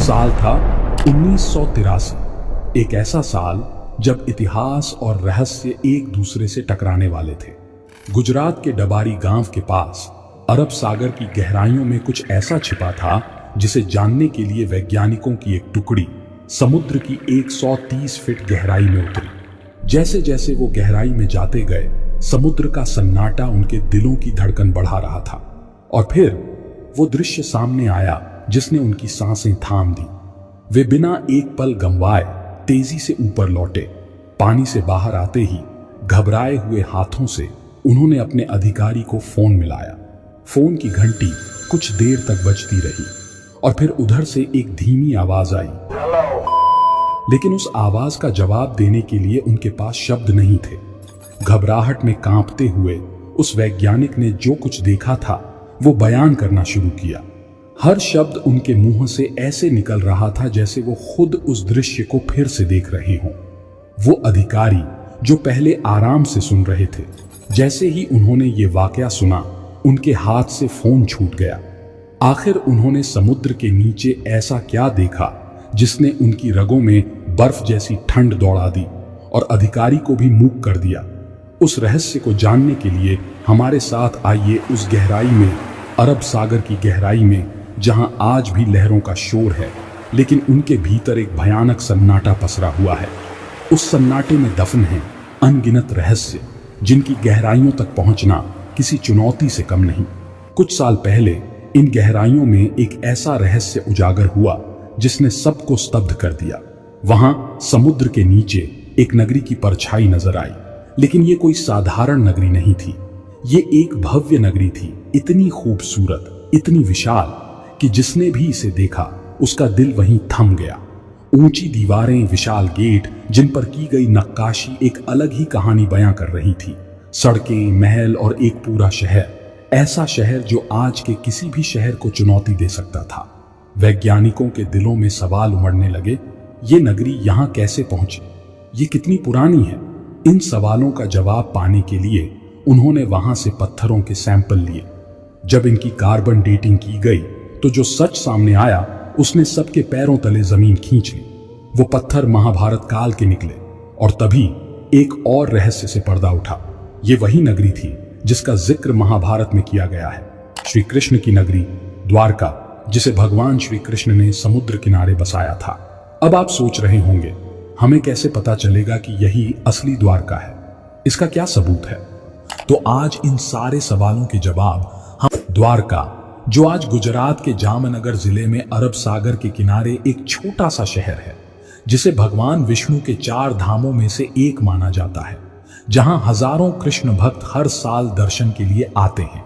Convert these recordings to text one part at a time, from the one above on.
साल था 1983। एक ऐसा साल जब इतिहास और रहस्य एक दूसरे से टकराने वाले थे। गुजरात के डबारी गांव के पास अरब सागर की गहराइयों में कुछ ऐसा छिपा था जिसे जानने के लिए वैज्ञानिकों की एक टुकड़ी समुद्र की 130 फीट गहराई में उतरी। जैसे जैसे वो गहराई में जाते गए, समुद्र का सन्नाटा उनके दिलों की धड़कन बढ़ा रहा था। और फिर वो दृश्य सामने आया जिसने उनकी सांसें थाम दी। वे बिना एक पल गंवाए तेजी से ऊपर लौटे। पानी से बाहर आते ही घबराए हुए हाथों से उन्होंने अपने अधिकारी को फोन मिलाया। फोन की घंटी कुछ देर तक बजती रही और फिर उधर से एक धीमी आवाज आई, लेकिन उस आवाज का जवाब देने के लिए उनके पास शब्द नहीं थे। घबराहट में कांपते हुए उस वैज्ञानिक ने जो कुछ देखा था वो बयान करना शुरू किया। हर शब्द उनके मुंह से ऐसे निकल रहा था जैसे वो खुद उस दृश्य को फिर से देख रहे हों। वो अधिकारी जो पहले आराम से सुन रहे थे, जैसे ही उन्होंने ये वाकया सुना, उनके हाथ से फोन छूट गया। आखिर उन्होंने समुद्र के नीचे ऐसा क्या देखा जिसने उनकी रगों में बर्फ जैसी ठंड दौड़ा दी और अधिकारी को भी मूक कर दिया। उस रहस्य को जानने के लिए हमारे साथ आइए उस गहराई में, अरब सागर की गहराई में, जहां आज भी लहरों का शोर है, लेकिन उनके भीतर एक भयानक सन्नाटा पसरा हुआ है। उस सन्नाटे में दफन हैं अनगिनत रहस्य जिनकी गहराइयों तक पहुंचना किसी चुनौती से कम नहीं। कुछ साल पहले इन गहराइयों में एक ऐसा रहस्य उजागर हुआ जिसने सबको स्तब्ध कर दिया। वहां समुद्र के नीचे एक नगरी की परछाई नजर आई, लेकिन ये कोई साधारण नगरी नहीं थी। ये एक भव्य नगरी थी, इतनी खूबसूरत, इतनी विशाल कि जिसने भी इसे देखा उसका दिल वहीं थम गया। ऊंची दीवारें, विशाल गेट जिन पर की गई नक्काशी एक अलग ही कहानी बयां कर रही थी। सड़कें, महल और एक पूरा शहर, ऐसा शहर जो आज के किसी भी शहर को चुनौती दे सकता था। वैज्ञानिकों के दिलों में सवाल उमड़ने लगे, ये नगरी यहां कैसे पहुंची? ये कितनी पुरानी है? इन सवालों का जवाब पाने के लिए उन्होंने वहां से पत्थरों के सैंपल लिए। जब इनकी कार्बन डेटिंग की गई तो जो सच सामने आया उसने सबके पैरों तले जमीन खींच ली। वो पत्थर महाभारत काल के निकले और तभी एक और रहस्य से पर्दा उठा। ये वही नगरी थी जिसका जिक्र महाभारत में किया गया है, श्री कृष्ण की नगरी द्वारका, जिसे भगवान श्री कृष्ण ने समुद्र किनारे बसाया था। अब आप सोच रहे होंगे, हमें कैसे पता चलेगा कि यही असली द्वारका है? इसका क्या सबूत है? तो आज इन सारे सवालों के जवाब हम द्वारका, जो आज गुजरात के जामनगर जिले में अरब सागर के किनारे एक छोटा सा शहर है, जिसे भगवान विष्णु के 4 धामों में से एक माना जाता है, जहां हजारों कृष्ण भक्त हर साल दर्शन के लिए आते हैं।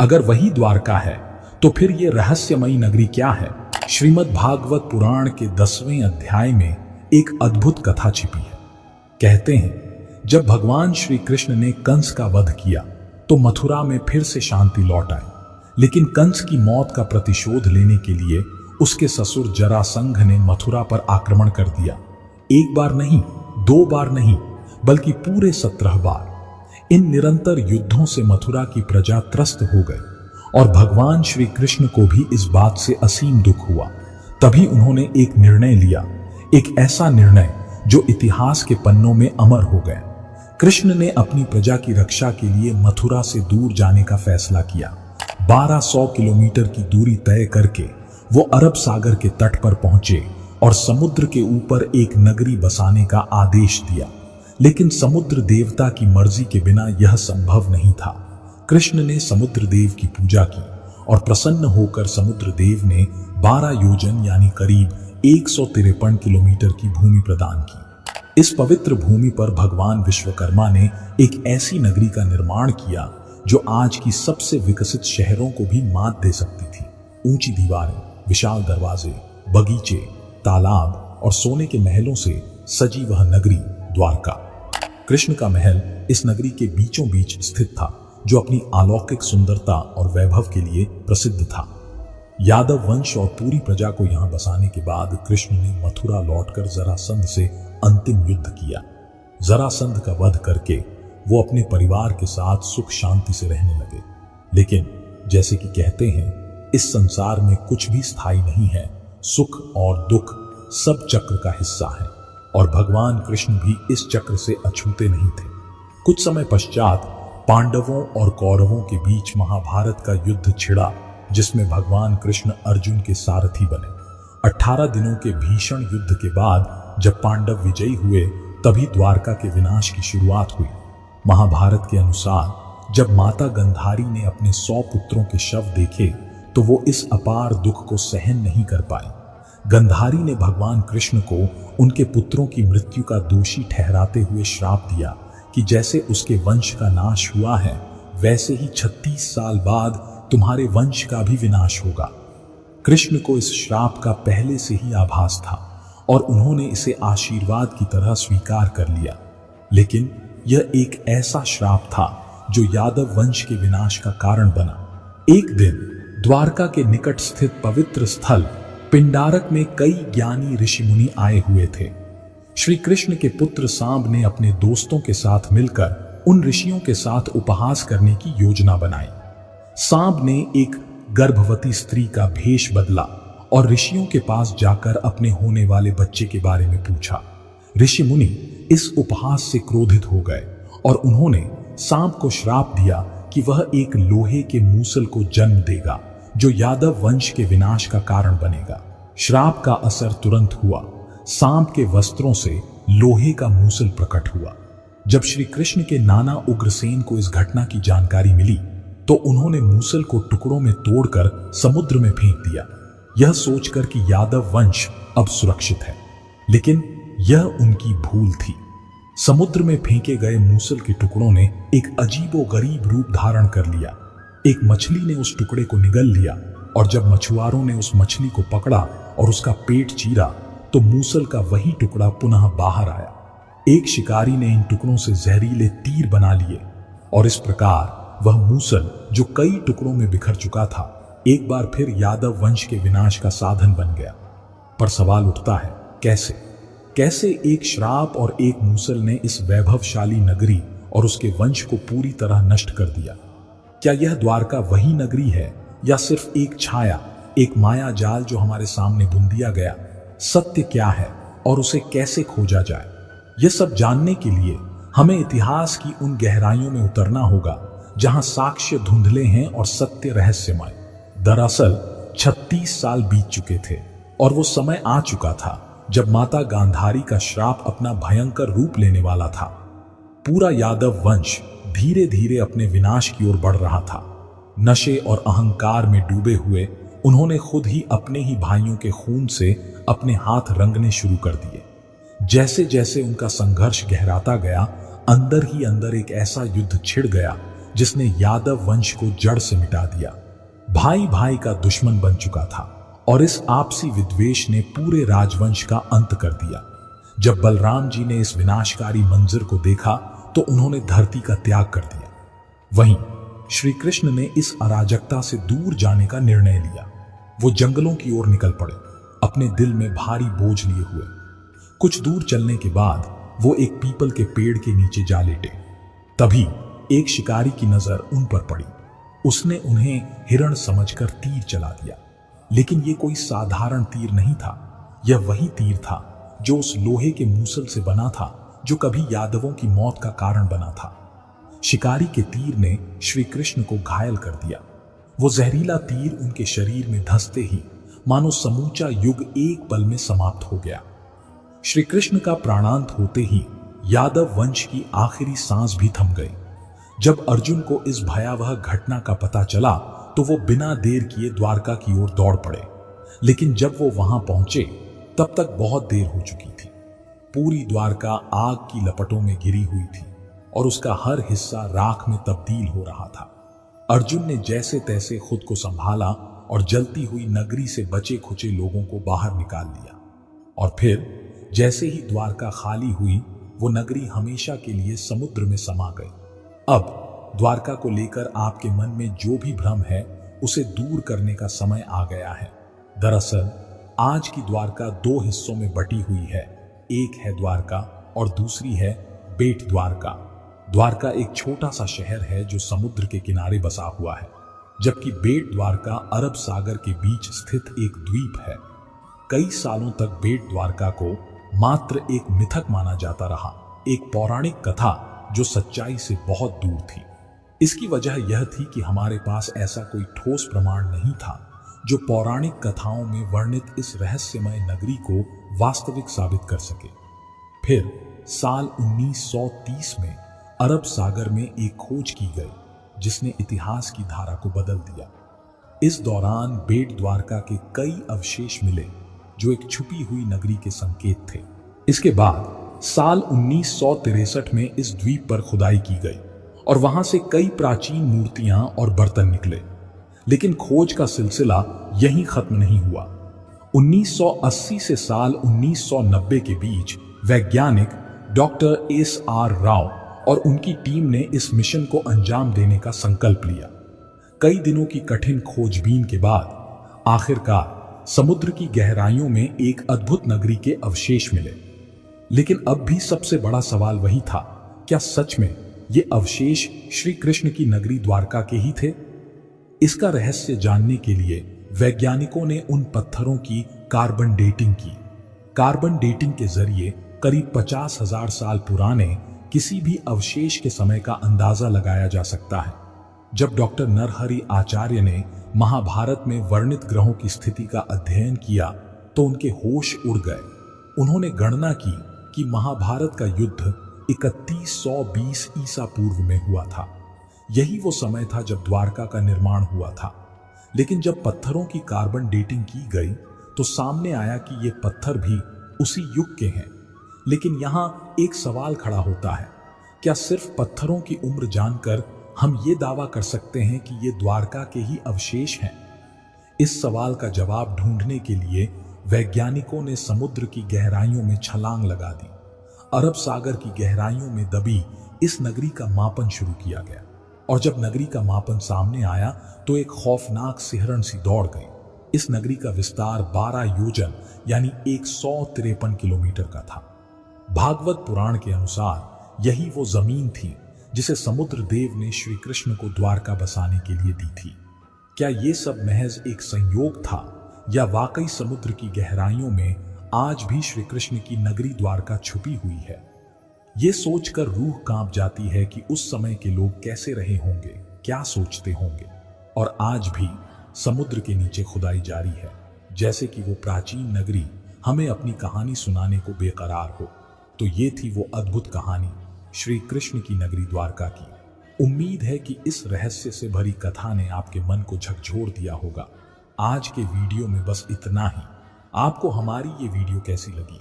अगर वही द्वारका है तो फिर ये रहस्यमयी नगरी क्या है? श्रीमद् भागवत पुराण के 10वें अध्याय में एक अद्भुत कथा छिपी है। कहते हैं, जब भगवान श्री कृष्ण ने कंस का वध किया तो मथुरा में फिर से शांति लौट आई। लेकिन कंस की मौत का प्रतिशोध लेने के लिए उसके ससुर जरासंध ने मथुरा पर आक्रमण कर दिया। एक बार नहीं, 2 बार नहीं, बल्कि पूरे 17 बार। इन निरंतर युद्धों से मथुरा की प्रजा त्रस्त हो गई और भगवान श्री कृष्ण को भी इस बात से असीम दुख हुआ। तभी उन्होंने एक निर्णय लिया, एक ऐसा निर्णय जो इतिहास के पन्नों में अमर हो गया। कृष्ण ने अपनी प्रजा की रक्षा के लिए मथुरा से दूर जाने का फैसला किया। 1200 किलोमीटर की दूरी तय करके वो अरब सागर के तट पर पहुंचे और समुद्र के ऊपर एक नगरी बसाने का आदेश दिया। लेकिन समुद्र देवता की मर्जी के बिना यह संभव नहीं था। कृष्ण ने समुद्र देव की पूजा की और प्रसन्न होकर समुद्र देव ने 12 योजन यानी करीब 153 किलोमीटर की भूमि प्रदान की। इस पवित्र भूमि पर भगवान विश्वकर्मा ने एक ऐसी नगरी का निर्माण किया जो आज की सबसे विकसित शहरों को भी मात दे सकती थी। ऊंची दीवारें, विशाल दरवाजे, बगीचे, तालाब और सोने के महलों से सजी वह नगरी द्वारका। कृष्ण का महल इस नगरी के बीचों बीच स्थित था, जो अपनी अलौकिक सुंदरता और वैभव के लिए प्रसिद्ध था। यादव वंश और पूरी प्रजा को यहां बसाने के बाद कृष्ण ने मथुरा लौटकर जरासंध से अंतिम युद्ध किया। जरासंध का वध करके वो अपने परिवार के साथ सुख शांति से रहने लगे। लेकिन जैसे कि कहते हैं, इस संसार में कुछ भी स्थायी नहीं है, सुख और दुख सब चक्र का हिस्सा है और भगवान कृष्ण भी इस चक्र से अछूते नहीं थे। कुछ समय पश्चात पांडवों और कौरवों के बीच महाभारत का युद्ध छिड़ा, जिसमें भगवान कृष्ण अर्जुन के सारथी बने। 18 दिनों के भीषण युद्ध के बाद जब पांडव विजयी हुए, तभी द्वारका के विनाश की शुरुआत हुई। महाभारत के अनुसार जब माता गंधारी ने अपने 100 पुत्रों के शव देखे तो वो इस अपार दुख को सहन नहीं कर पाई। गंधारी ने भगवान कृष्ण को उनके पुत्रों की मृत्यु का दोषी ठहराते हुए श्राप दिया कि जैसे उसके वंश का नाश हुआ है, वैसे ही 36 साल बाद तुम्हारे वंश का भी विनाश होगा। कृष्ण को इस श्राप का पहले से ही आभास था और उन्होंने इसे आशीर्वाद की तरह स्वीकार कर लिया। लेकिन यह एक ऐसा श्राप था जो यादव वंश के विनाश का कारण बना। एक दिन द्वारका के निकट स्थित पवित्र स्थल पिंडारक में कई ज्ञानी ऋषि मुनि आए हुए थे। श्री कृष्ण के पुत्र सांब ने अपने दोस्तों के साथ मिलकर उन ऋषियों के साथ उपहास करने की योजना बनाई। सांब ने एक गर्भवती स्त्री का भेष बदला और ऋषियों के पास जाकर अपने होने वाले बच्चे के बारे में पूछा। ऋषि मुनि इस उपहास से क्रोधित हो गए और उन्होंने सांप को श्राप दिया कि वह एक लोहे के मूसल को जन्म देगा जो यादव वंश के विनाश का कारण बनेगा। श्राप का असर तुरंत हुआ। सांप के वस्त्रों से लोहे का मूसल प्रकट हुआ। जब श्री कृष्ण के नाना उग्रसेन को इस घटना की जानकारी मिली तो उन्होंने मूसल को टुकड़ों में तोड़कर समुद्र में फेंक दिया, यह सोचकर कि यादव वंश अब सुरक्षित है। लेकिन यह उनकी भूल थी। समुद्र में फेंके गए मूसल के टुकड़ों ने एक अजीबोगरीब रूप धारण कर लिया। एक मछली ने उस टुकड़े को निगल लिया और जब मछुआरों ने उस मछली को पकड़ा और उसका पेट चीरा तो मूसल का वही टुकड़ा पुनः बाहर आया। एक शिकारी ने इन टुकड़ों से जहरीले तीर बना लिए और इस प्रकार वह मूसल जो कई टुकड़ों में बिखर चुका था, एक बार फिर यादव वंश के विनाश का साधन बन गया। पर सवाल उठता है, कैसे एक श्राप और एक मूसल ने इस वैभवशाली नगरी और उसके वंश को पूरी तरह नष्ट कर दिया? क्या यह द्वारका वही नगरी है या सिर्फ एक छाया, एक माया जाल जो हमारे सामने बुन दिया गया? सत्य क्या है और उसे कैसे खोजा जाए? यह सब जानने के लिए हमें इतिहास की उन गहराइयों में उतरना होगा जहां साक्ष्य धुंधले हैं और सत्य रहस्यमय। दरअसल 36 साल बीत चुके थे और वो समय आ चुका था जब माता गांधारी का श्राप अपना भयंकर रूप लेने वाला था। पूरा यादव वंश धीरे धीरे अपने विनाश की ओर बढ़ रहा था। नशे और अहंकार में डूबे हुए उन्होंने खुद ही अपने ही भाइयों के खून से अपने हाथ रंगने शुरू कर दिए। जैसे जैसे उनका संघर्ष गहराता गया, अंदर ही अंदर एक ऐसा युद्ध छिड़ गया जिसने यादव वंश को जड़ से मिटा दिया। भाई भाई का दुश्मन बन चुका था और इस आपसी विद्वेष ने पूरे राजवंश का अंत कर दिया। जब बलराम जी ने इस विनाशकारी मंजर को देखा तो उन्होंने धरती का त्याग कर दिया। वहीं श्री कृष्ण ने इस अराजकता से दूर जाने का निर्णय लिया। वो जंगलों की ओर निकल पड़े, अपने दिल में भारी बोझ लिए हुए। कुछ दूर चलने के बाद वो एक पीपल के पेड़ के नीचे जा लेटे। तभी एक शिकारी की नजर उन पर पड़ी। उसने उन्हें हिरण समझकर तीर चला दिया, लेकिन ये कोई साधारण तीर नहीं था। यह वही तीर था जो उस लोहे के मूसल से बना था जो कभी यादवों की मौत का कारण बना था। शिकारी के तीर ने श्री कृष्ण को घायल कर दिया। वो जहरीला तीर उनके शरीर में धंसते ही मानो समूचा युग एक पल में समाप्त हो गया। श्री कृष्ण का प्राणांत होते ही यादव वंश की आखिरी सांस भी थम गई। जब अर्जुन को इस भयावह घटना का पता चला तो वो बिना देर किए द्वारका की ओर दौड़ पड़े। लेकिन जब वो वहां पहुंचे तब तक बहुत देर हो चुकी थी। पूरी द्वारका आग की लपटों में घिरी हुई थी और उसका हर हिस्सा राख में तब्दील हो रहा था। अर्जुन ने जैसे तैसे खुद को संभाला और जलती हुई नगरी से बचे खुचे लोगों को बाहर निकाल लिया। और फिर जैसे ही द्वारका खाली हुई, वो नगरी हमेशा के लिए समुद्र में समा गई। अब द्वारका को लेकर आपके मन में जो भी भ्रम है उसे दूर करने का समय आ गया है। दरअसल आज की द्वारका दो हिस्सों में बटी हुई है। एक है द्वारका और दूसरी है बेट द्वारका। द्वारका एक छोटा सा शहर है जो समुद्र के किनारे बसा हुआ है, जबकि बेट द्वारका अरब सागर के बीच स्थित एक द्वीप है। कई सालों तक बेट द्वारका को मात्र एक मिथक माना जाता रहा, एक पौराणिक कथा जो सच्चाई से बहुत दूर थी। इसकी वजह यह थी कि हमारे पास ऐसा कोई ठोस प्रमाण नहीं था जो पौराणिक कथाओं में वर्णित इस रहस्यमय नगरी को वास्तविक साबित कर सके। फिर साल 1930 में अरब सागर में एक खोज की गई जिसने इतिहास की धारा को बदल दिया। इस दौरान बेट द्वारका के कई अवशेष मिले जो एक छुपी हुई नगरी के संकेत थे। इसके बाद साल 1963 में इस द्वीप पर खुदाई की गई और वहां से कई प्राचीन मूर्तियां और बर्तन निकले। लेकिन खोज का सिलसिला यहीं खत्म नहीं हुआ। 1980 से साल 1990 के बीच वैज्ञानिक डॉक्टर एस.आर. राव और उनकी टीम ने इस मिशन को अंजाम देने का संकल्प लिया। कई दिनों की कठिन खोजबीन के बाद आखिरकार समुद्र की गहराइयों में एक अद्भुत नगरी के अवशेष मिले। लेकिन अब भी सबसे बड़ा सवाल वही था, क्या सच में ये अवशेष श्री कृष्ण की नगरी द्वारका के ही थे? इसका रहस्य जानने के लिए वैज्ञानिकों ने उन पत्थरों की कार्बन डेटिंग की। कार्बन डेटिंग के जरिए करीब 50,000 साल पुराने किसी भी अवशेष के समय का अंदाजा लगाया जा सकता है। जब डॉक्टर नरहरि आचार्य ने महाभारत में वर्णित ग्रहों की स्थिति का अध्ययन किया तो उनके होश उड़ गए। उन्होंने गणना की कि महाभारत का युद्ध 3120 ईसा पूर्व में हुआ था। यही वो समय था जब द्वारका का निर्माण हुआ था। लेकिन जब पत्थरों की कार्बन डेटिंग की गई तो सामने आया कि ये पत्थर भी उसी युग के हैं। लेकिन यहां एक सवाल खड़ा होता है, क्या सिर्फ पत्थरों की उम्र जानकर हम ये दावा कर सकते हैं कि ये द्वारका के ही अवशेष हैं? इस सवाल का जवाब ढूंढने के लिए वैज्ञानिकों ने समुद्र की गहराइयों में छलांग लगा दी। अरब सागर की गहराइयों में दबी इस नगरी का मापन शुरू किया गया और जब नगरी का मापन सामने आया तो एक खौफनाक सिहरन सी दौड़ गई। इस नगरी का विस्तार 12 योजन यानी 153 किलोमीटर का था। भागवत पुराण के अनुसार यही वो जमीन थी जिसे समुद्र देव ने श्री कृष्ण को द्वारका बसाने के लिए दी थी। क्या ये सब महज एक संयोग था या वाकई समुद्र की गहराइयों में आज भी श्री कृष्ण की नगरी द्वारका छुपी हुई है? ये सोचकर रूह कांप जाती है कि उस समय के लोग कैसे रहे होंगे, क्या सोचते होंगे। और आज भी समुद्र के नीचे खुदाई जारी है, जैसे कि वो प्राचीन नगरी हमें अपनी कहानी सुनाने को बेकरार हो। तो ये थी वो अद्भुत कहानी श्री कृष्ण की नगरी द्वारका की। उम्मीद है कि इस रहस्य से भरी कथा ने आपके मन को झकझोर दिया होगा। आज के वीडियो में बस इतना ही। आपको हमारी ये वीडियो कैसी लगी?